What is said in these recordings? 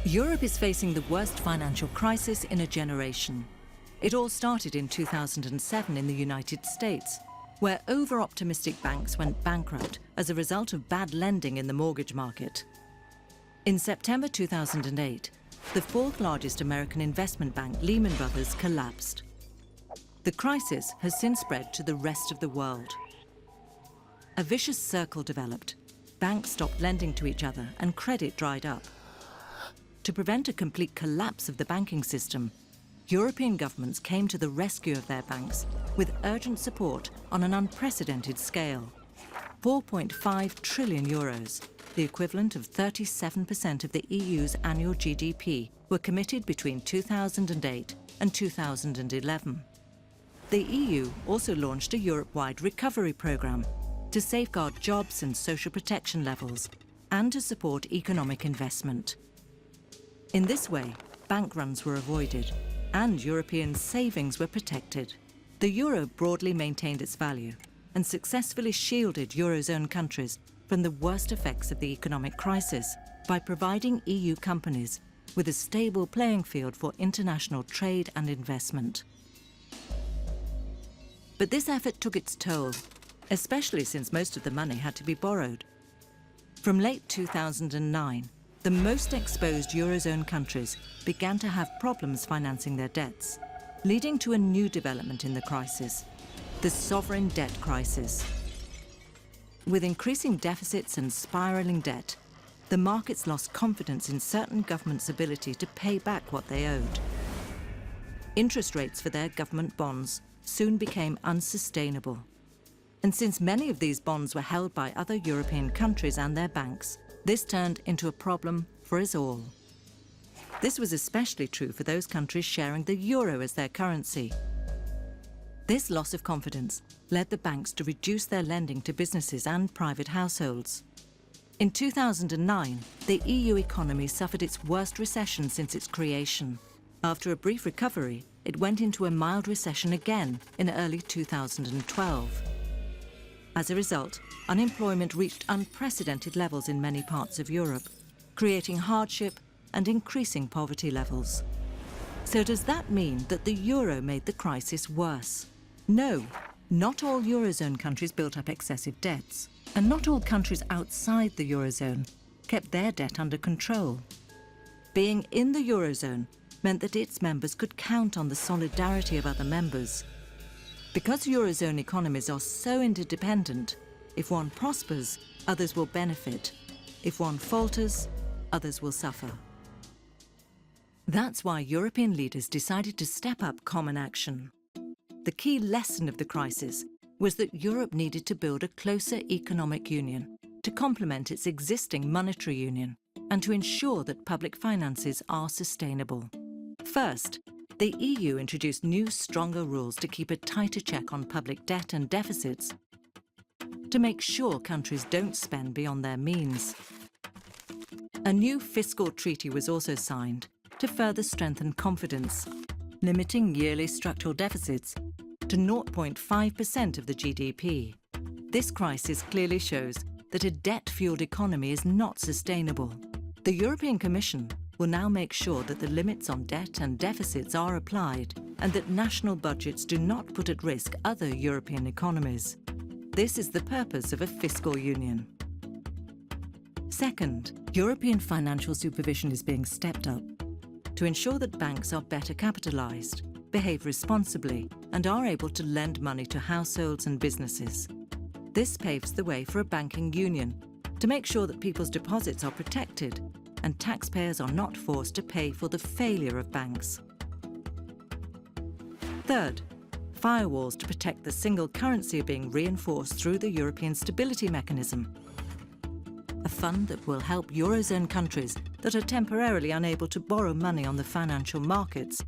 Europe is facing the worst financial crisis in a generation. It all started in 2007 in the United States, where over-optimistic banks went bankrupt as a result of bad lending in the mortgage market. In September 2008, the fourth largest American investment bank, Lehman Brothers, collapsed. The crisis has since spread to the rest of the world. A vicious circle developed. Banks stopped lending to each other and credit dried up. To prevent a complete collapse of the banking system, European governments came to the rescue of their banks with urgent support on an unprecedented scale. 4.5 trillion euros, the equivalent of 37% of the EU's annual GDP, were committed between 2008 and 2011. The EU also launched a Europe-wide recovery programme to safeguard jobs and social protection levels and to support economic investment. In this way, bank runs were avoided and European savings were protected. The euro broadly maintained its value and successfully shielded Eurozone countries from the worst effects of the economic crisis by providing EU companies with a stable playing field for international trade and investment. But this effort took its toll, especially since most of the money had to be borrowed. From late 2009, the most exposed Eurozone countries began to have problems financing their debts, leading to a new development in the crisis, the sovereign debt crisis. With increasing deficits and spiralling debt, the markets lost confidence in certain governments' ability to pay back what they owed. Interest rates for their government bonds soon became unsustainable. And since many of these bonds were held by other European countries and their banks, this turned into a problem for us all. This was especially true for those countries sharing the euro as their currency. This loss of confidence led the banks to reduce their lending to businesses and private households. In 2009, the EU economy suffered its worst recession since its creation. After a brief recovery, it went into a mild recession again in early 2012. As a result, unemployment reached unprecedented levels in many parts of Europe, creating hardship and increasing poverty levels. So does that mean that the euro made the crisis worse? No, not all Eurozone countries built up excessive debts, and not all countries outside the Eurozone kept their debt under control. Being in the Eurozone meant that its members could count on the solidarity of other members. Because Eurozone economies are so interdependent, if one prospers, others will benefit. If one falters, others will suffer. That's why European leaders decided to step up common action. The key lesson of the crisis was that Europe needed to build a closer economic union to complement its existing monetary union and to ensure that public finances are sustainable. First, the EU introduced new, stronger rules to keep a tighter check on public debt and deficits, to make sure countries don't spend beyond their means. A new fiscal treaty was also signed to further strengthen confidence, limiting yearly structural deficits to 0.5% of the GDP. This crisis clearly shows that a debt-fueled economy is not sustainable. The European Commission will now make sure that the limits on debt and deficits are applied and that national budgets do not put at risk other European economies. This is the purpose of a fiscal union. Second, European financial supervision is being stepped up to ensure that banks are better capitalised, behave responsibly, and are able to lend money to households and businesses. This paves the way for a banking union to make sure that people's deposits are protected and taxpayers are not forced to pay for the failure of banks. Third, firewalls to protect the single currency are being reinforced through the European Stability Mechanism, a fund that will help Eurozone countries that are temporarily unable to borrow money on the financial markets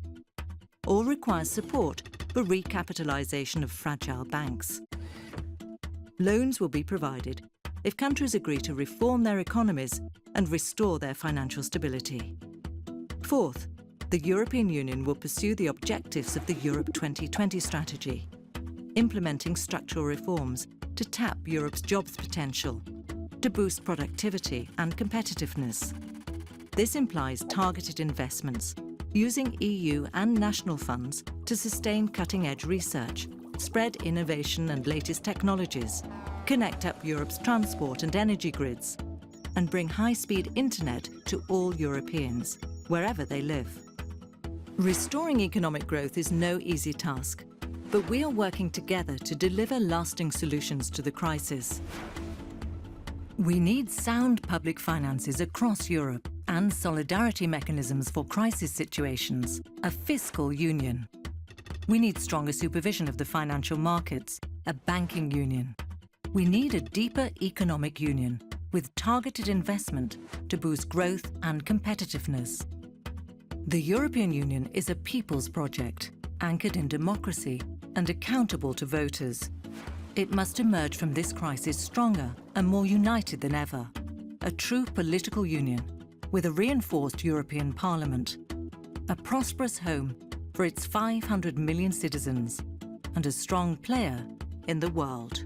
or requires support for recapitalisation of fragile banks. Loans will be provided if countries agree to reform their economies and restore their financial stability. Fourth, the European Union will pursue the objectives of the Europe 2020 strategy, implementing structural reforms to tap Europe's jobs potential, to boost productivity and competitiveness. This implies targeted investments, using EU and national funds to sustain cutting-edge research, spread innovation and latest technologies, connect up Europe's transport and energy grids, and bring high-speed internet to all Europeans, wherever they live. Restoring economic growth is no easy task, but we are working together to deliver lasting solutions to the crisis. We need sound public finances across Europe and solidarity mechanisms for crisis situations, a fiscal union. We need stronger supervision of the financial markets, a banking union. We need a deeper economic union with targeted investment to boost growth and competitiveness. The European Union is a people's project, anchored in democracy and accountable to voters. It must emerge from this crisis stronger and more united than ever. A true political union with a reinforced European Parliament, a prosperous home for its 500 million citizens, and a strong player in the world.